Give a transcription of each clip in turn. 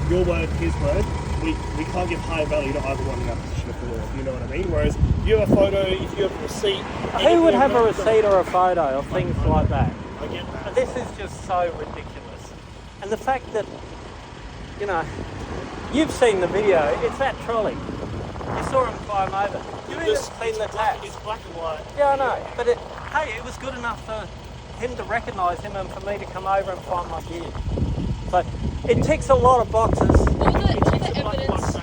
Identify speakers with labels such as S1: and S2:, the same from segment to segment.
S1: your word, his word, we can't give high value to either one in our position of the law, you know what I mean? Whereas if you have a photo, if you have a receipt...
S2: Who would have a receipt or a photo of things like that?
S1: I get that.
S2: This is just so ridiculous. And the fact that, you know, you've seen the video, it's that trolley. You saw him climb over. You even seen the tax.
S1: It's black and white.
S2: Yeah, I know. But hey, it was good enough for him to recognise him and for me to come over and find my gear. So it ticks a lot of boxes.
S3: All the evidence.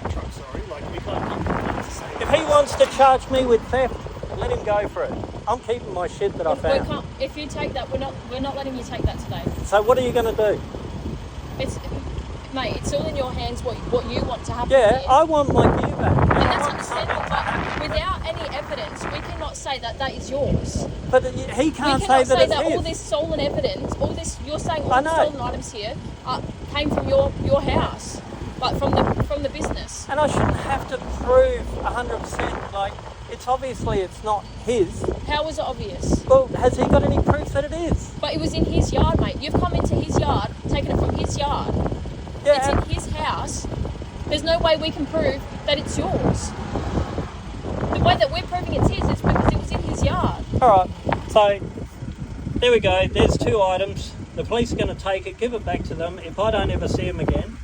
S2: If he wants to charge me with theft, let him go for it. I'm keeping my shit that I found.
S3: If you take that, we're not letting you take that today.
S2: So what are you going to do?
S3: Mate, it's all in your hands what you want to happen.
S2: Yeah,
S3: here.
S2: I want my gear back.
S3: And that's understandable, but without any evidence, we cannot say that is yours.
S2: But he can't
S3: we
S2: say
S3: cannot
S2: that
S3: say
S2: it's
S3: that
S2: his.
S3: all this stolen evidence, you're saying all the stolen items here came from your house, like from the business.
S2: And I shouldn't have to prove 100%. Like, it's not his.
S3: How was it obvious?
S2: Well, has he got any proof that it is?
S3: But it was in his yard, mate. You've come into his yard, taken it from his yard.
S2: Yeah.
S3: It's in his house. There's no way we can prove that it's yours. The way that we're proving it's his is because it was in his yard.
S2: All right. So there we go. There's 2 items. The police are going to take it, give it back to them. If I don't ever see him again,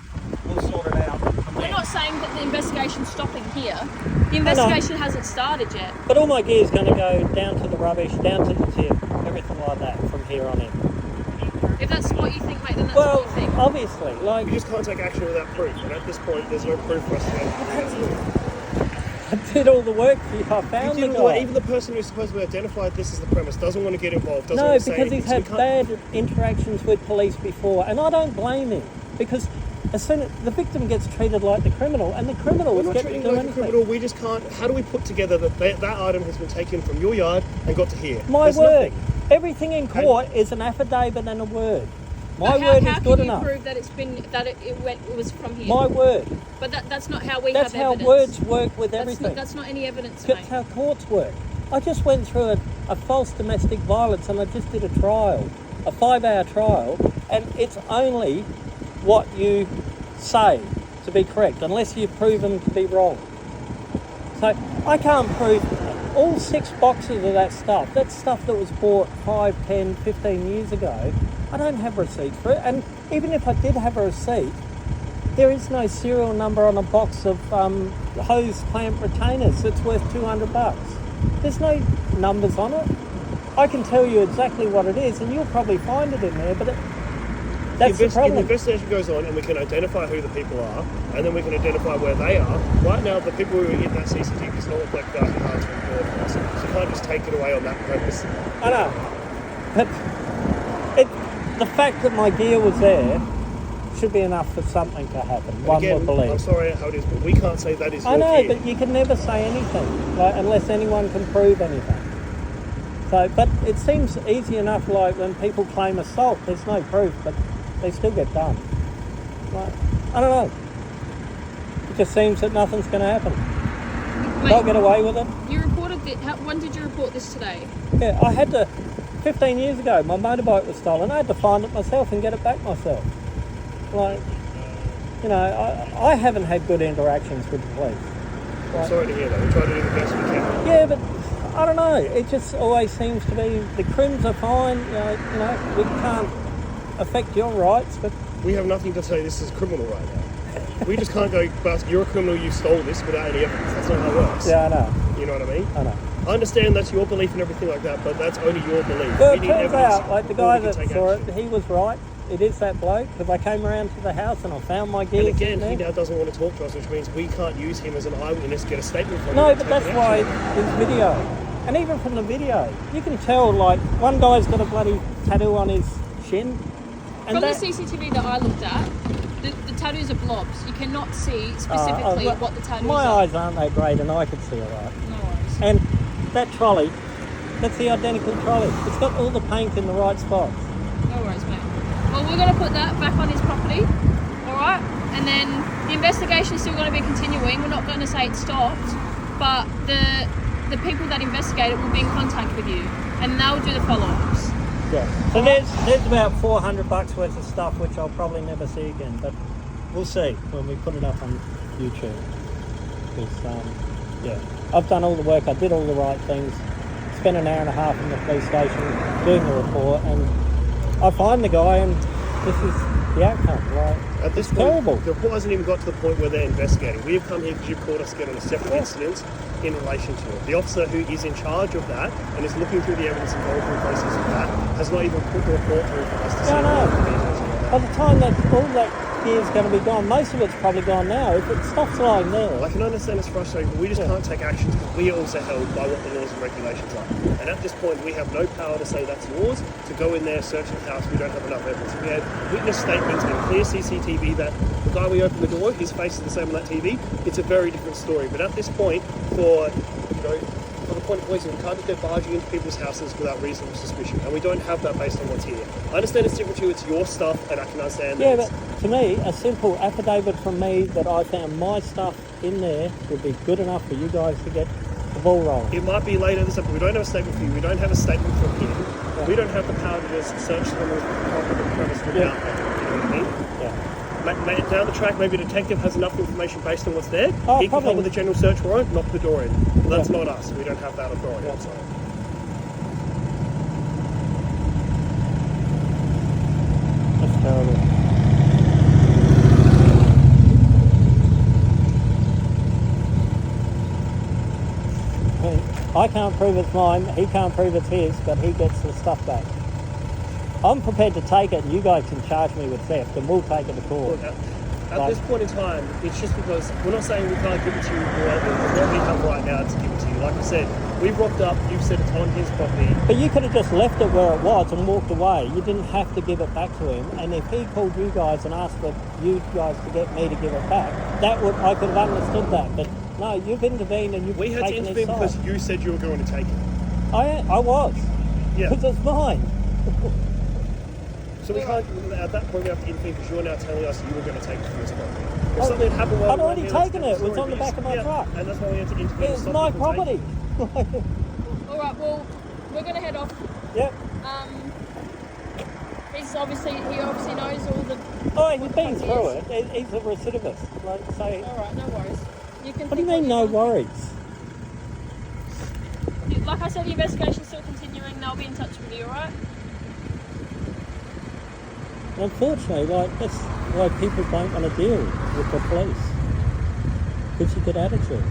S2: we'll sort it out from there.
S3: We're not saying that the investigation's stopping here. The investigation hasn't started yet.
S2: But all my gear's going to go down to the rubbish, down to the tip, everything like that from here on in.
S3: If that's what you think, mate, then that's what you think.
S2: Obviously, like...
S1: We just can't take action without proof, and at this point, there's no proof for us to go.
S2: I did all the work for you. I found the guy.
S1: Even the person who's supposed to identify this as the premise doesn't want to get involved.
S2: No, because he's had bad interactions with police before, and I don't blame him, because as soon as the victim gets treated like the criminal, and the criminal was getting to do anything.
S1: Criminal, we just can't. How do we put together that item has been taken from your yard and got to here?
S2: My word. Everything in court is an affidavit and a word. My word is good enough.
S3: How can you prove that it was from here?
S2: My word.
S3: But that's not how we
S2: have
S3: evidence.
S2: That's how words work with everything.
S3: That's not any evidence,
S2: That's how courts work. I just went through a false domestic violence, and I just did a trial, a 5-hour trial, and it's only what you say to be correct, unless you're proven to be wrong. So I can't prove all 6 boxes of that stuff. That's stuff that was bought 5, 10, 15 years ago. I don't have receipts for it, and even if I did have a receipt, there is no serial number on a box of hose clamp retainers that's worth $200. There's no numbers on it. I can tell you exactly what it is, and you'll probably find it in there, but that's the problem.
S1: The investigation goes on, and we can identify who the people are, and then we can identify where they are. Right now, the people who are in that CCTV does not look like dark and hard to record for us, so you can't just take it away on that premise.
S2: I know, but the fact that my gear was there should be enough for something to happen. One would believe.
S1: I'm sorry how it is, but we can't say that is your
S2: I know,
S1: gear.
S2: but you can never say anything, unless anyone can prove anything. So, but it seems easy enough, like when people claim assault, there's no proof, but they still get done. Like, I don't know. It just seems that nothing's going to happen.
S3: Mate,
S2: they'll get away with it.
S3: You reported it. When did you report this today?
S2: Yeah, I had to. 15 years ago, my motorbike was stolen. I had to find it myself and get it back myself. Like, you know, I haven't had good interactions with the police.
S1: I'm sorry to hear that. We try to do the best we can.
S2: Yeah, but I don't know. It just always seems to be the crims are fine. You know, we can't affect your rights, but
S1: we have nothing to say this is criminal right now. We just can't go, but you're a criminal, you stole this without any evidence. That's not how it works.
S2: Yeah, I know.
S1: You know what I mean?
S2: I know.
S1: I understand that's your belief and everything like that, but that's only your belief.
S2: Well, it turns out, like the guy that saw it, he was right. It is that bloke, because I came around to the house and I found my gear.
S1: And again, he now doesn't want to talk to us, which means we can't use him as an eyewitness, get a statement from him.
S2: No, but that's why there's video. And even from the video, you can tell, like, one guy's got a bloody tattoo on his shin. And
S3: from the CCTV that I looked at, the tattoos are blobs. You cannot see specifically what the tattoos are.
S2: My eyes aren't that great, and I could see all right.
S3: No worries.
S2: And that trolley, that's the identical trolley. It's got all the paint in the right spots.
S3: No worries, mate. Well, we're going to put that back on his property, all right? And then the investigation is still going to be continuing. We're not going to say it stopped, but the people that investigate it will be in contact with you, and they'll do the follow-ups.
S2: Yeah. So there's about $400 worth of stuff which I'll probably never see again, but we'll see when we put it up on YouTube. Because, yeah, I've done all the work. I did all the right things. Spent an hour and a half in the police station doing the report, and I find the guy, and this is the outcome. Like,
S1: At this
S2: it's
S1: point,
S2: terrible.
S1: the report hasn't even got to the point where they're investigating. We have come here because you've called us again on a separate incident in relation to it. The officer who is in charge of that and is looking through the evidence involved in the process of that has not even put the report through for us to see.
S2: Yeah, I know.
S1: what the details are.
S2: By the time that all that gear's going to be gone, most of it's probably gone now. If it stops lying there,
S1: I can understand it's frustrating, but we just can't take actions because we are also held by what the laws and regulations are. And at this point, we have no power to say that's yours, to go in there, search the house. We don't have enough evidence. If we had witness statements and clear CCTV that the guy we opened the door, his face is the same on that TV, it's a very different story. But at this point, for the point of policing, we can't just go barging into people's houses without reasonable suspicion, and we don't have that based on what's here. I understand it's different to you, it's your stuff, and I can understand
S2: yeah,
S1: that.
S2: but to me, a simple affidavit from me that I found my stuff in there would be good enough for you guys to get the ball rolling.
S1: It might be later this episode. We don't have a statement for you. We don't have a statement from him. Yeah. We don't have the power to just search someone's premise without that. You know what I mean?
S2: Yeah.
S1: Down the track, maybe a detective has enough information based on what's there.
S2: Oh,
S1: He can
S2: probably.
S1: come with a general search warrant, knock the door in. But that's
S2: Yeah.
S1: not us. We don't have that authority.
S2: Yeah.
S1: I'm sorry.
S2: That's terrible. I can't prove it's mine, he can't prove it's his, but he gets the stuff back. I'm prepared to take it, and you guys can charge me with theft, and we'll take it to court.
S1: Look, at this point in time, it's just because we're not saying we can't give it to you, or what we have right now to give it to you. Like I said, we've rocked up, you've said it's on his property.
S2: But you could have just left it where it was and walked away. You didn't have to give it back to him. And if he called you guys and asked for you guys to get me to give it back, I could have understood that. But no, you've intervened and you've
S1: We had to
S2: taken his
S1: intervene
S2: side.
S1: because you said you were going to take it.
S2: I was.
S1: Yeah.
S2: Because it's mine.
S1: So we can't, at that point we have to intervene because you're now telling us you were going to take it from this property. If something had happened while
S2: I'd
S1: we were
S2: already
S1: here, that's a
S2: taken
S1: different
S2: it. It was
S1: story,
S2: on the
S1: but
S2: back of my truck.
S1: And that's why we had to intervene. to
S2: It's
S1: stop
S2: my
S1: people from
S2: property.
S1: taking it.
S3: All right, well, we're going to head off.
S2: Yep.
S3: He obviously knows all the.
S2: Oh, he's been through it. He's a recidivist. Like, so,
S3: All right, no worries. You can.
S2: what do you
S3: think
S2: mean, no
S3: you want.
S2: worries?
S3: Like I said, the investigation's still continuing. They'll be in touch with you. All right.
S2: Unfortunately, like, that's why people don't want to deal with the police. Because you get attitude.